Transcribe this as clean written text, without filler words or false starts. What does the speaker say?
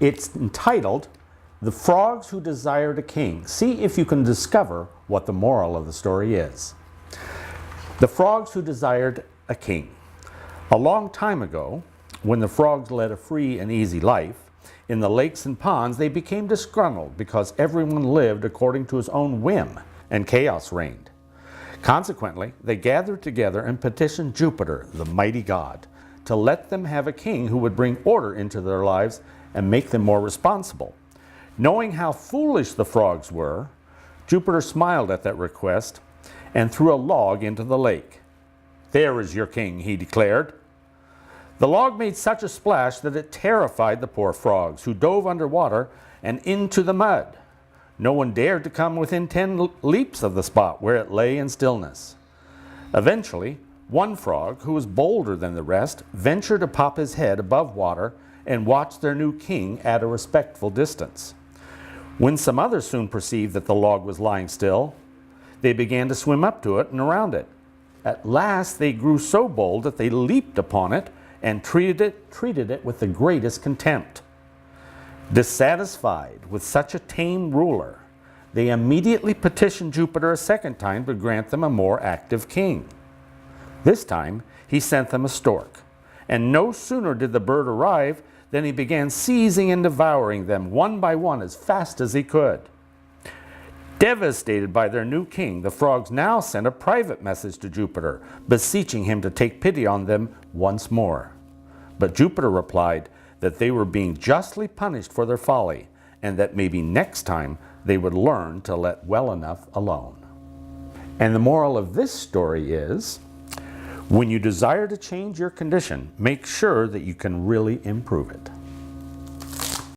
It's entitled, The Frogs Who Desired a King. See if you can discover what the moral of the story is. The Frogs Who Desired a King. A long time ago, when the frogs led a free and easy life, in the lakes and ponds they became disgruntled because everyone lived according to his own whim and chaos reigned. Consequently, they gathered together and petitioned Jupiter, the mighty god, to let them have a king who would bring order into their lives and make them more responsible. Knowing how foolish the frogs were, Jupiter smiled at that request and threw a log into the lake. "There is your king," he declared. The log made such a splash that it terrified the poor frogs, who dove underwater and into the mud. No one dared to come within 10 leaps of the spot where it lay in stillness. Eventually, one frog, who was bolder than the rest, ventured to pop his head above water and watch their new king at a respectful distance. When some others soon perceived that the log was lying still, they began to swim up to it and around it. At last they grew so bold that they leaped upon it and treated it with the greatest contempt. Dissatisfied with such a tame ruler, they immediately petitioned Jupiter a second time to grant them a more active king. This time he sent them a stork, and no sooner did the bird arrive than he began seizing and devouring them one by one as fast as he could. Devastated by their new king, the frogs now sent a private message to Jupiter, beseeching him to take pity on them once more. But Jupiter replied that they were being justly punished for their folly, and that maybe next time they would learn to let well enough alone. And the moral of this story is, when you desire to change your condition, make sure that you can really improve it.